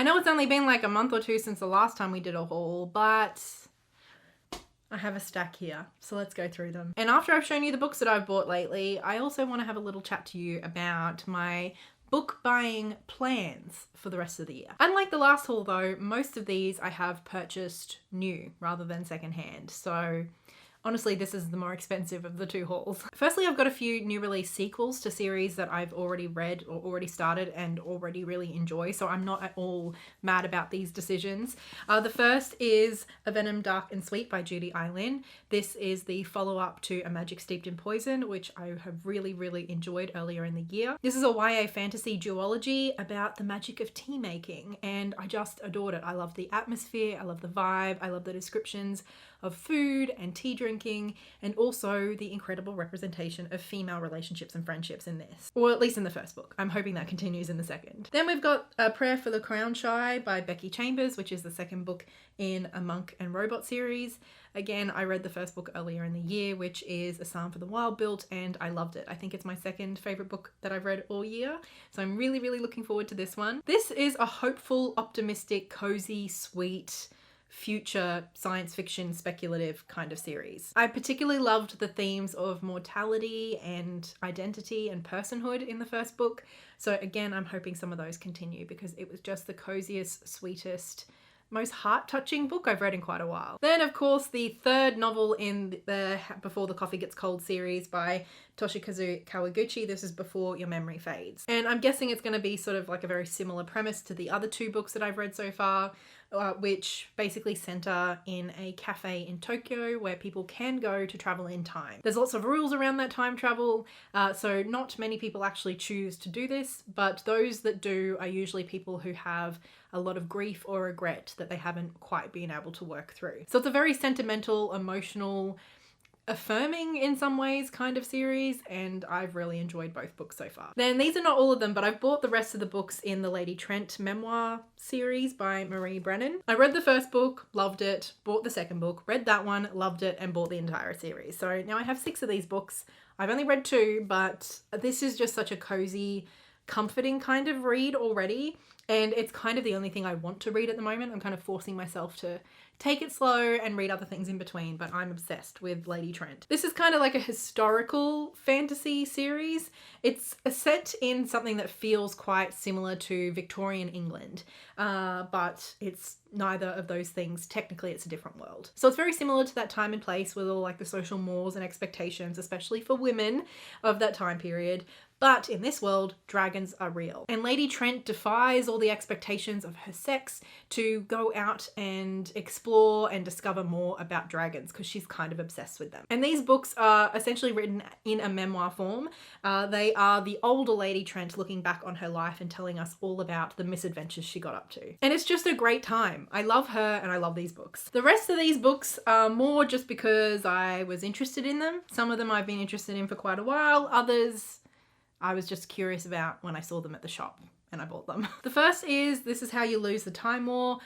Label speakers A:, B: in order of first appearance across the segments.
A: I know it's only been like a month or two since the last time we did a haul, but I have a stack here, so let's go through them. And after I've shown you the books that I've bought lately, I also want to have a little chat to you about my book buying plans for the rest of the year. Unlike the last haul though, most of these I have purchased new rather than secondhand. So honestly, this is the more expensive of the two hauls. Firstly, I've got a few new release sequels to series that I've already read or already started and already really enjoy, so I'm not at all mad about these decisions. The first is A Venom Dark and Sweet by Judy Eileen. This is the follow-up to A Magic Steeped in Poison, which I have really enjoyed earlier in the year. This is a YA fantasy duology about the magic of tea making, and I just adored it. I love the atmosphere, I love the vibe, I love the descriptions of food and tea drinking, and also the incredible representation of female relationships and friendships in this. Or at least in the first book. I'm hoping that continues in the second. Then we've got A Prayer for the Crown Shy by Becky Chambers, which is the second book in a Monk and Robot series. Again, I read the first book earlier in the year, which is A Psalm for the Wild Built, and I loved it. I think it's my second favourite book that I've read all year, so I'm really looking forward to this one. This is a hopeful, optimistic, cozy, sweet, future science fiction speculative kind of series. I particularly loved the themes of mortality and identity and personhood in the first book. So again, I'm hoping some of those continue because it was just the coziest, sweetest, most heart-touching book I've read in quite a while. Then of course the third novel in the Before the Coffee Gets Cold series by Toshikazu Kawaguchi. This is Before Your Memory Fades. And I'm guessing it's going to be sort of like a very similar premise to the other two books that I've read so far, which basically center in a cafe in Tokyo where people can go to travel in time. There's lots of rules around that time travel, so not many people actually choose to do this, but those that do are usually people who have a lot of grief or regret that they haven't quite been able to work through. So it's a very sentimental, emotional, affirming in some ways kind of series, and I've really enjoyed both books so far. Then these are not all of them, but I've bought the rest of the books in the Lady Trent memoir series by Marie Brennan. I read the first book, loved it, bought the second book, read that one, loved it, and bought the entire series. So now I have 6 of these books. I've only read 2, but this is just such a cozy, comforting kind of read already, and it's kind of the only thing I want to read at the moment. I'm kind of forcing myself to take it slow and read other things in between, but I'm obsessed with Lady Trent. This is kind of like a historical fantasy series. It's set in something that feels quite similar to Victorian England, but it's neither of those things. Technically, it's a different world. So it's very similar to that time and place with all like the social mores and expectations, especially for women of that time period. But in this world, dragons are real. And Lady Trent defies all the expectations of her sex to go out and explore and discover more about dragons because she's kind of obsessed with them. And these books are essentially written in a memoir form. They are the older Lady Trent looking back on her life and telling us all about the misadventures she got up to. And it's just a great time. I love her and I love these books. The rest of these books are more just because I was interested in them. Some of them I've been interested in for quite a while. Others I was just curious about when I saw them at the shop and I bought them. The first is This Is How You Lose the Time War.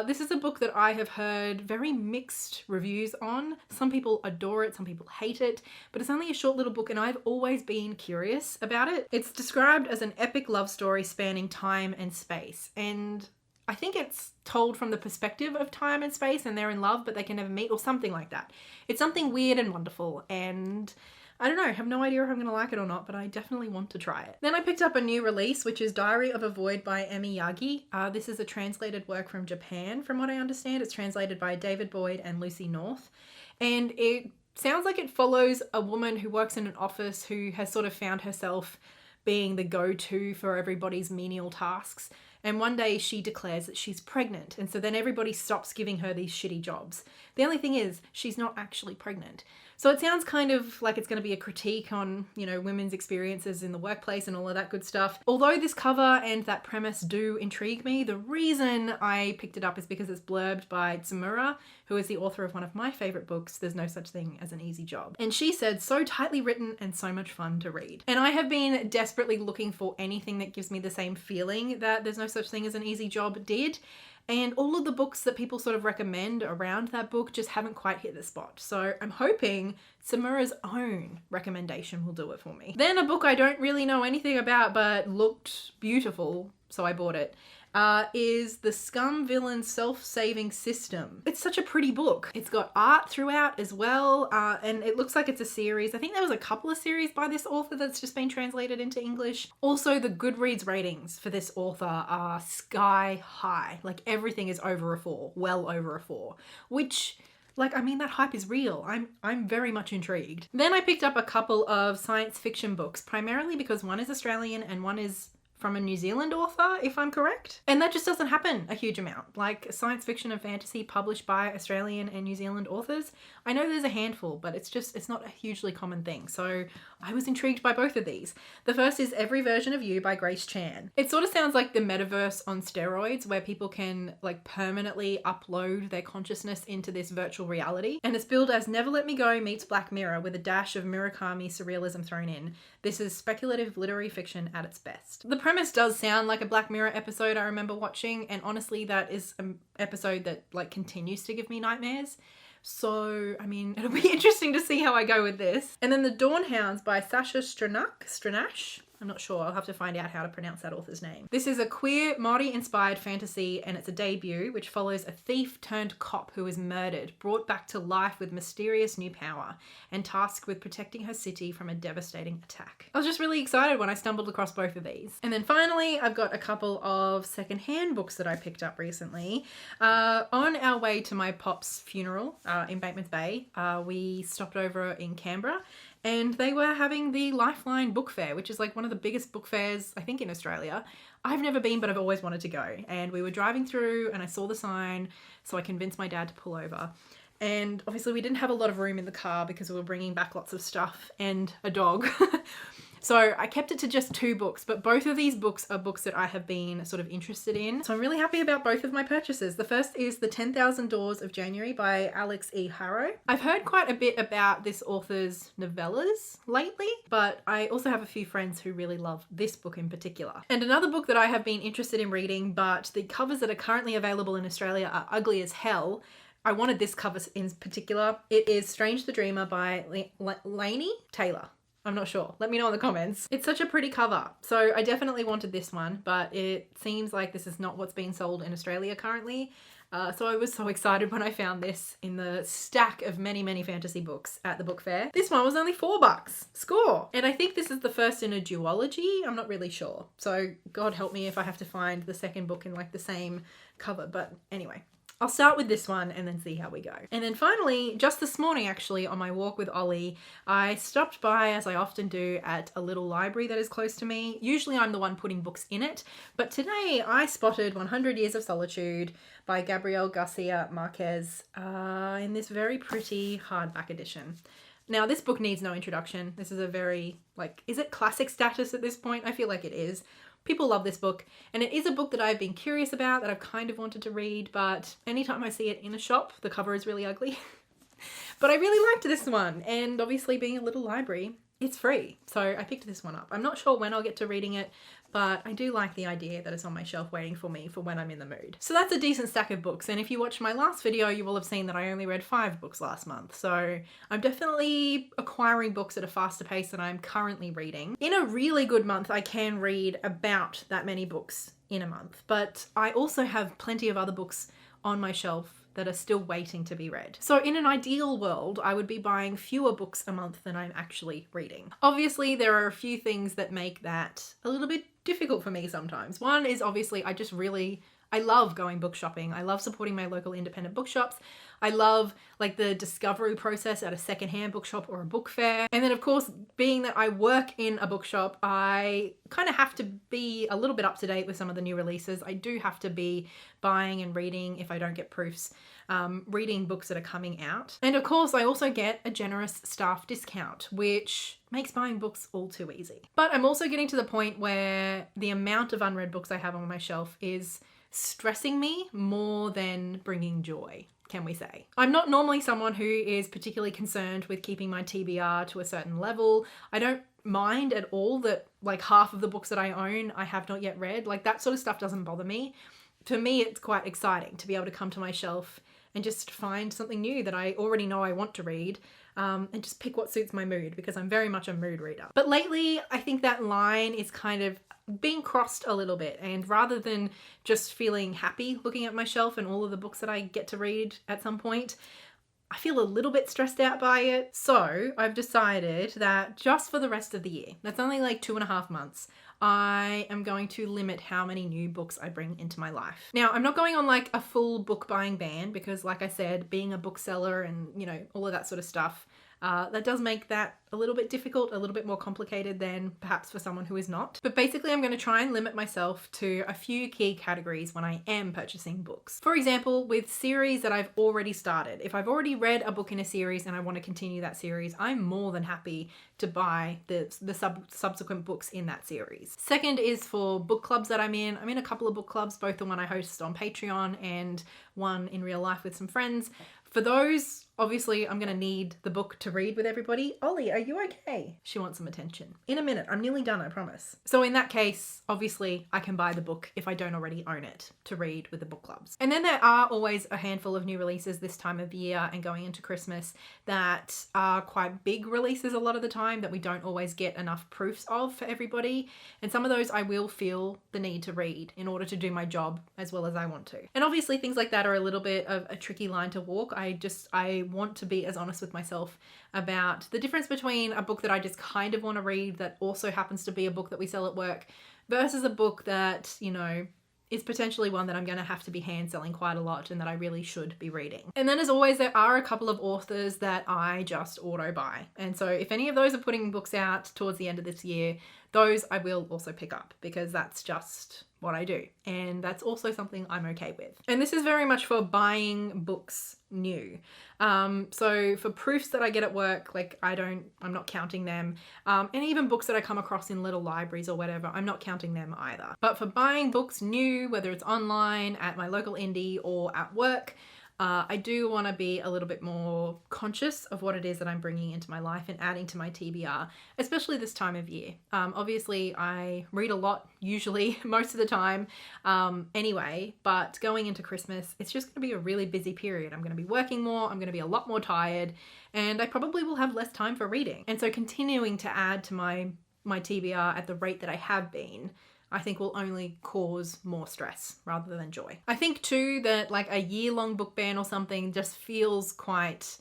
A: This is a book that I have heard very mixed reviews on. Some people adore it, some people hate it, but it's only a short little book and I've always been curious about it. It's described as an epic love story spanning time and space, and I think it's told from the perspective of time and space and they're in love but they can never meet or something like that. It's something weird and wonderful, and I don't know, I have no idea if I'm going to like it or not, but I definitely want to try it. Then I picked up a new release, which is Diary of a Void by Emi Yagi. This is a translated work from Japan, from what I understand. It's translated by David Boyd and Lucy North. And it sounds like it follows a woman who works in an office who has sort of found herself being the go-to for everybody's menial tasks. And one day she declares that she's pregnant. And so then everybody stops giving her these shitty jobs. The only thing is she's not actually pregnant. So it sounds kind of like it's going to be a critique on, you know, women's experiences in the workplace and all of that good stuff. Although this cover and that premise do intrigue me, the reason I picked it up is because it's blurbed by Tsumura, who is the author of one of my favorite books, There's No Such Thing as an Easy Job. And she said, so tightly written and so much fun to read. And I have been desperately looking for anything that gives me the same feeling that There's No Such Thing as an Easy Job did. And all of the books that people sort of recommend around that book just haven't quite hit the spot. So I'm hoping Tsumura's own recommendation will do it for me. Then a book I don't really know anything about but looked beautiful, so I bought it. is The Scum Villain Self-Saving System. It's such a pretty book. It's got art throughout as well, and it looks like it's a series. I think there was a couple of series by this author that's just been translated into English. Also, the Goodreads ratings for this author are sky high. Like, everything is over a 4, well over a 4, which... like, I mean, that hype is real. I'm very much intrigued. Then I picked up a couple of science fiction books, primarily because one is Australian and one is from a New Zealand author, if I'm correct. And that just doesn't happen a huge amount. Like, science fiction and fantasy published by Australian and New Zealand authors, I know there's a handful, but it's not a hugely common thing. So I was intrigued by both of these. The first is Every Version of You by Grace Chan. It sort of sounds like the metaverse on steroids, where people can like permanently upload their consciousness into this virtual reality. And it's billed as Never Let Me Go meets Black Mirror with a dash of Murakami surrealism thrown in. This is speculative literary fiction at its best. The premise does sound like a Black Mirror episode I remember watching, and honestly that is an episode that like continues to give me nightmares. So, I mean, it'll be interesting to see how I go with this. And then The Dawn Hounds by Sasha Stranash. I'm not sure. I'll have to find out how to pronounce that author's name. This is a queer, Māori-inspired fantasy, and it's a debut which follows a thief turned cop who is murdered, brought back to life with mysterious new power, and tasked with protecting her city from a devastating attack. I was just really excited when I stumbled across both of these. And then finally, I've got a couple of secondhand books that I picked up recently. On our way to my pop's funeral in Batemans Bay, we stopped over in Canberra, and they were having the Lifeline Book Fair, which is like one of the biggest book fairs, I think, in Australia. I've never been, but I've always wanted to go. And we were driving through and I saw the sign, so I convinced my dad to pull over. And obviously we didn't have a lot of room in the car because we were bringing back lots of stuff and a dog. So I kept it to just 2 books, but both of these books are books that I have been sort of interested in. So I'm really happy about both of my purchases. The first is The 10,000 Doors of January by Alex E. Harrow. I've heard quite a bit about this author's novellas lately, but I also have a few friends who really love this book in particular. And another book that I have been interested in reading, but the covers that are currently available in Australia are ugly as hell. I wanted this cover in particular. It is Strange the Dreamer by Laini Taylor. I'm not sure. Let me know in the comments. It's such a pretty cover. So I definitely wanted this one, but it seems like this is not what's being sold in Australia currently. So I was so excited when I found this in the stack of many, many fantasy books at the book fair. This one was only $4. Score! And I think this is the first in a duology. I'm not really sure. So God help me if I have to find the second book in like the same cover. But anyway. I'll start with this one and then see how we go. And then finally, just this morning actually, on my walk with Ollie, I stopped by, as I often do, at a little library that is close to me. Usually I'm the one putting books in it, but today I spotted 100 Years of Solitude by Gabriel Garcia Marquez in this very pretty hardback edition. Now, this book needs no introduction. This is a very, like, is it classic status at this point? I feel like it is. People love this book, and it is a book that I've been curious about, that I've kind of wanted to read, but anytime I see it in a shop, the cover is really ugly. But I really liked this one, and obviously being a little library, it's free. So I picked this one up. I'm not sure when I'll get to reading it, but I do like the idea that it's on my shelf waiting for me for when I'm in the mood. So that's a decent stack of books, and if you watched my last video, you will have seen that I only read 5 books last month. So I'm definitely acquiring books at a faster pace than I'm currently reading. In a really good month, I can read about that many books in a month, but I also have plenty of other books on my shelf that are still waiting to be read. So in an ideal world, I would be buying fewer books a month than I'm actually reading. Obviously, there are a few things that make that a little bit difficult for me sometimes. One is obviously I love going book shopping. I love supporting my local independent bookshops. I love like the discovery process at a secondhand bookshop or a book fair. And then of course, being that I work in a bookshop, I kind of have to be a little bit up to date with some of the new releases. I do have to be buying and reading, if I don't get proofs, reading books that are coming out. And of course, I also get a generous staff discount, which makes buying books all too easy. But I'm also getting to the point where the amount of unread books I have on my shelf is stressing me more than bringing joy, can we say. I'm not normally someone who is particularly concerned with keeping my TBR to a certain level. I don't mind at all that like half of the books that I own I have not yet read. Like that sort of stuff doesn't bother me. To me, it's quite exciting to be able to come to my shelf and just find something new that I already know I want to read, and just pick what suits my mood, because I'm very much a mood reader. But lately, I think that line is kind of being crossed a little bit, and rather than just feeling happy looking at my shelf and all of the books that I get to read at some point, I feel a little bit stressed out by it. So I've decided that just for the rest of the year, that's only like 2.5 months, I am going to limit how many new books I bring into my life. Now, I'm not going on like a full book buying ban because, like I said, being a bookseller and, you know, all of that sort of stuff, that does make that a little bit difficult, a little bit more complicated than perhaps for someone who is not. But basically, I'm going to try and limit myself to a few key categories when I am purchasing books. For example, with series that I've already started. If I've already read a book in a series and I want to continue that series, I'm more than happy to buy the subsequent books in that series. Second is for book clubs that I'm in. I'm in a couple of book clubs, both the one I host on Patreon and one in real life with some friends. For those, obviously, I'm going to need the book to read with everybody. Ollie, are you okay? She wants some attention. In a minute. I'm nearly done, I promise. So in that case, obviously, I can buy the book if I don't already own it to read with the book clubs. And then there are always a handful of new releases this time of year and going into Christmas that are quite big releases a lot of the time that we don't always get enough proofs of for everybody. And some of those I will feel the need to read in order to do my job as well as I want to. And obviously things like that are a little bit of a tricky line to walk. I want to be as honest with myself about the difference between a book that I just kind of want to read that also happens to be a book that we sell at work versus a book that, you know, is potentially one that I'm going to have to be hand selling quite a lot and that I really should be reading. And then as always, there are a couple of authors that I just auto buy. And so if any of those are putting books out towards the end of this year, those I will also pick up because that's just what I do. And that's also something I'm okay with. And this is very much for buying books new. So for proofs that I get at work, like I'm not counting them. And even books that I come across in little libraries or whatever, I'm not counting them either. But for buying books new, whether it's online, at my local indie or at work, I do want to be a little bit more conscious of what it is that I'm bringing into my life and adding to my TBR, especially this time of year. Obviously, I read a lot, usually, most of the time anyway, but going into Christmas, it's just going to be a really busy period. I'm going to be working more, I'm going to be a lot more tired, and I probably will have less time for reading. And so continuing to add to my TBR at the rate that I have been, I think will only cause more stress rather than joy. I think too that like a year-long book ban or something just feels quite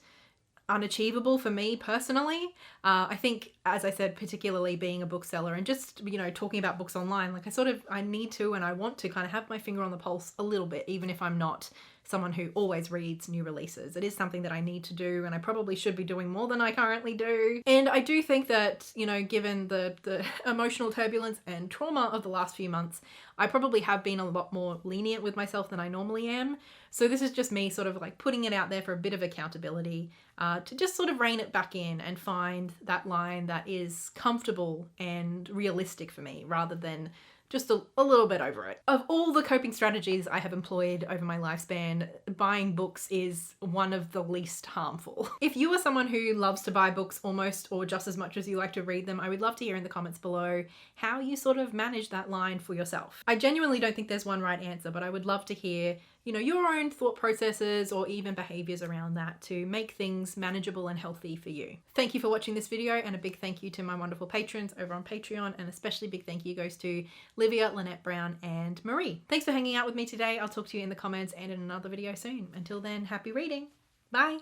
A: unachievable for me personally. I think, as I said, particularly being a bookseller and just, you know, talking about books online, like I need to and I want to kind of have my finger on the pulse a little bit, even if I'm not someone who always reads new releases. It is something that I need to do and I probably should be doing more than I currently do. And I do think that, you know, given the emotional turbulence and trauma of the last few months, I probably have been a lot more lenient with myself than I normally am. So this is just me sort of like putting it out there for a bit of accountability, to just sort of rein it back in and find that line that is comfortable and realistic for me rather than just a little bit over it. Of all the coping strategies I have employed over my lifespan, buying books is one of the least harmful. If you are someone who loves to buy books almost or just as much as you like to read them, I would love to hear in the comments below how you sort of manage that line for yourself. I genuinely don't think there's one right answer, but I would love to hear, you know, your own thought processes or even behaviors around that to make things manageable and healthy for you. Thank you for watching this video, and a big thank you to my wonderful patrons over on Patreon, and especially big thank you goes to Livia, Lynette Brown, and Marie. Thanks for hanging out with me today. I'll talk to you in the comments and in another video soon. Until then, happy reading. Bye.